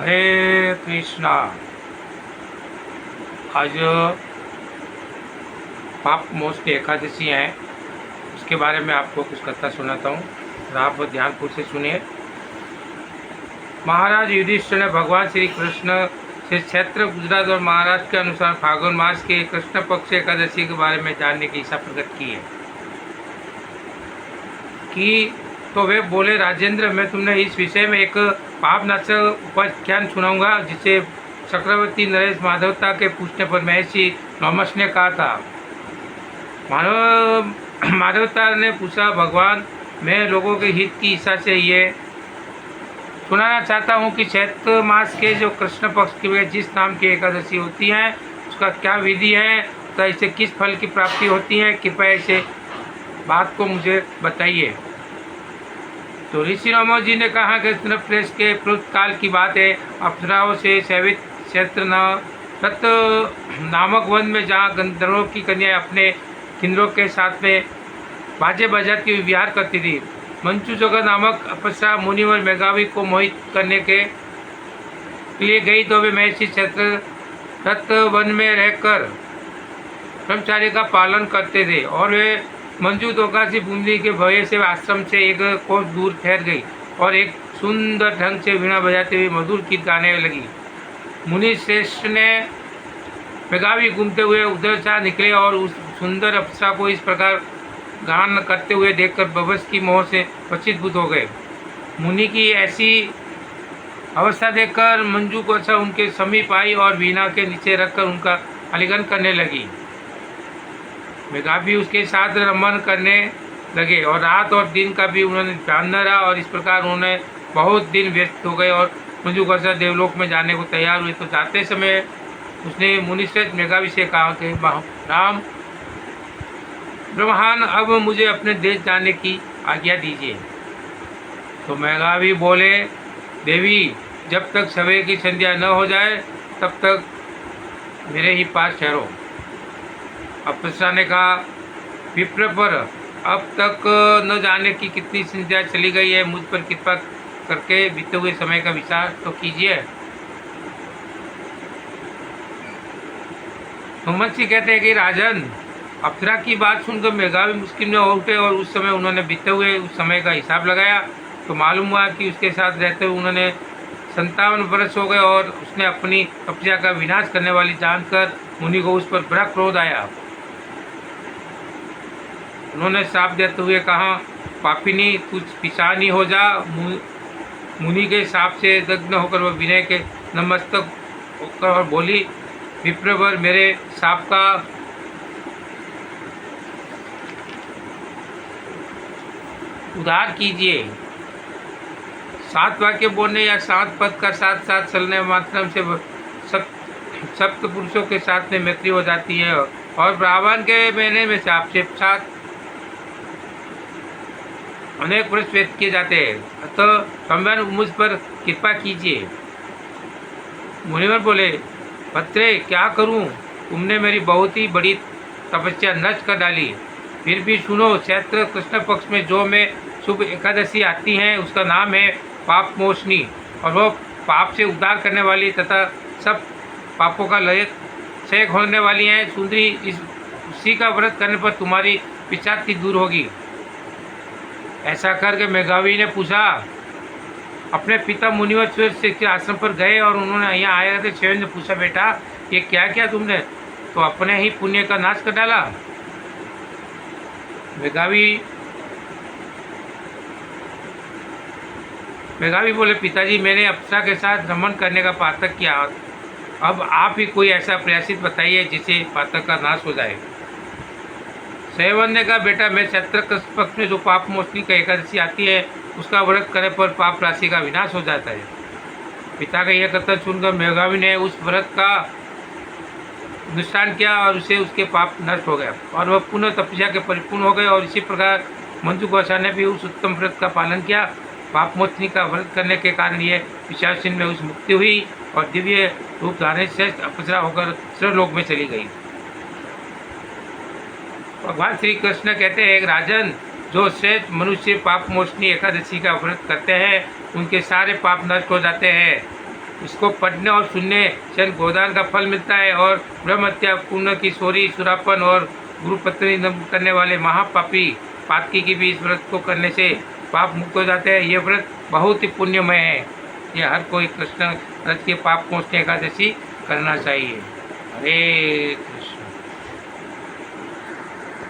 हरे कृष्णा। आज पाप मोक्ष की एकादशी है, उसके बारे में आपको कुछ कथा सुनाता हूँ और आप ध्यानपूर्वक से सुनिए। महाराज युधिष्ठिर ने भगवान श्री कृष्ण से क्षेत्र गुजरात और महाराष्ट्र के अनुसार फाल्गुन मास के कृष्ण पक्ष एकादशी के बारे में जानने की इच्छा प्रकट की है कि तो वे बोले, राजेंद्र, मैं तुमने इस विषय में एक पापनाशक उपाख्यान सुनाऊंगा जिसे चक्रवर्ती नरेश माधवता के पूछने पर महर्षि नौमस ने कहा था। माधवता ने पूछा, भगवान, मैं लोगों के हित की इच्छा से ये सुनाना चाहता हूँ कि चैत्र मास के जो कृष्ण पक्ष की जिस नाम की एकादशी होती है उसका क्या विधि है, तो इससे किस फल की प्राप्ति होती है, कृपया इसे बात को मुझे बताइए। तो ऋषि नौमस जी ने कहा कि प्रेस के काल की बात है। अप्सराओं से सेवित क्षेत्र रत नामक वन में जहाँ गंधर्वों की कन्या अपने किन्नरों के साथ में बाजे बजाती हुई विहार करती थी। मंचूजगा नामक अप्सरा मुनिवर मेघावी को मोहित करने के लिए गई तो वे महर्षि क्षेत्र रत वन में रहकर ब्रह्मचार्य का पालन करते थे और वे मंजू दोकासी बूंदी के भय से आश्रम से एक कोस दूर ठहर गई और एक सुंदर ढंग से वीणा बजाते हुए मधुर गीत गाने लगी। मुनि श्रेष्ठ ने मेघावी घूमते हुए उधर से निकले और उस सुंदर अप्सरा को इस प्रकार गान करते हुए देखकर बबस की मोह से वशीभूत हो गए। मुनि की ऐसी अवस्था देखकर मंजू को उनके समीप आई और वीणा के नीचे रखकर उनका आलिंगन करने लगी। मेघावी उसके साथ रमन करने लगे और रात और दिन का भी उन्होंने ध्यान न रहा और इस प्रकार उन्होंने बहुत दिन व्यस्त हो गए और मंजू को देवलोक में जाने को तैयार हुए। तो जाते समय उसने मुनिश्रेष्ठ मेघावी से कहा कि राम ब्रह्मान, अब मुझे अपने देश जाने की आज्ञा दीजिए। तो मेघावी बोले, देवी, जब तक सवेरे की संध्या न हो जाए तब तक मेरे ही पास ठहरो। अप्सरा ने कहा, विप्र पर, अब तक न जाने की कितनी संध्या चली गई है, मुझ पर कृपा करके बीते हुए समय का विचार तो कीजिए। नौमस जी कहते हैं कि राजन, अप्सरा की बात सुनकर मेघावी मुश्किल में हो उठे और उस समय उन्होंने बीते हुए उस समय का हिसाब लगाया तो मालूम हुआ कि उसके साथ रहते हुए उन्होंने 57 वर्ष हो गए और उसने अपनी तपस्या का विनाश करने वाली जानकर मुनि को उस पर बड़ा क्रोध आया। उन्होंने श्राप देते हुए कहा, पापिनी, कुछ पिशानी हो जा। मुनि के श्राप से दग्ध होकर वह विनय के नमस्तक होकर और बोली, विप्रवर, मेरे श्राप का उद्धार कीजिए। 7 वाक्य बोलने या 7 पद का साथ साथ चलने माध्यम से सप्त पुरुषों के साथ में मैत्री हो जाती है और ब्राह्मण के महीने में से आपसे साथ अनेक वर्ष व्यक्त किए जाते हैं। तो भगवान मुझ पर कृपा कीजिए। मुनिवर बोले, भद्रे, क्या करूं? तुमने मेरी बहुत ही बड़ी तपस्या नष्ट कर डाली। फिर भी सुनो, चैत्र कृष्ण पक्ष में जो में शुभ एकादशी आती है उसका नाम है पाप मोचनी और वह पाप से उद्धार करने वाली तथा सब पापों का लय क्षय होने वाली है। सुंदरी, इसी का व्रत करने पर तुम्हारी पिशाची दूर होगी। ऐसा करके मेघावी ने पूछा, अपने पिता मुनिवर के आश्रम पर गए और उन्होंने यहाँ आए थे। शेर ने पूछा, बेटा, ये क्या किया तुमने? तो अपने ही पुण्य का नाश कर डाला। मेघावी बोले, पिताजी, मैंने अप्सरा के साथ रमन करने का पातक किया। अब आप ही कोई ऐसा प्रयासित बताइए जिससे पातक का नाश हो जाए। सेवन ने कहा, बेटा, मैं चैत्र पक्ष में जो पाप मोचनी का एकादशी आती है उसका व्रत करने पर पाप राशि का विनाश हो जाता है। पिता का यह कथन सुनकर मेघावी ने उस व्रत का अनुष्ठान किया और उसे उसके पाप नष्ट हो गया और वह पुनः तपस्या के परिपूर्ण हो गए। और इसी प्रकार मंजू गोसा ने भी उस उत्तम व्रत का पालन किया। पाप मोचनी का व्रत करने के कारण ये पिशाचिन में उस मुक्ति हुई और दिव्य रूप धारण श्रेष्ठ अप्सरा होकर स्वर्गलोक में चली गई। भगवान श्री कृष्ण कहते हैं, राजन, जो श्रेष्ठ मनुष्य पाप मोचनी एकादशी का व्रत करते हैं उनके सारे पाप नष्ट हो जाते हैं। इसको पढ़ने और सुनने से गोदान का फल मिलता है और ब्रह्म हत्या, पुण्य की चोरी, सुरापन और गुरुपत्नी करने वाले महापापी पातकी की भी इस व्रत को करने से पाप मुक्त हो जाते हैं। ये व्रत बहुत ही पुण्यमय है। ये हर कोई कृष्ण व्रत के पाप मोचन एकादशी करना चाहिए। हरे कृष्ण।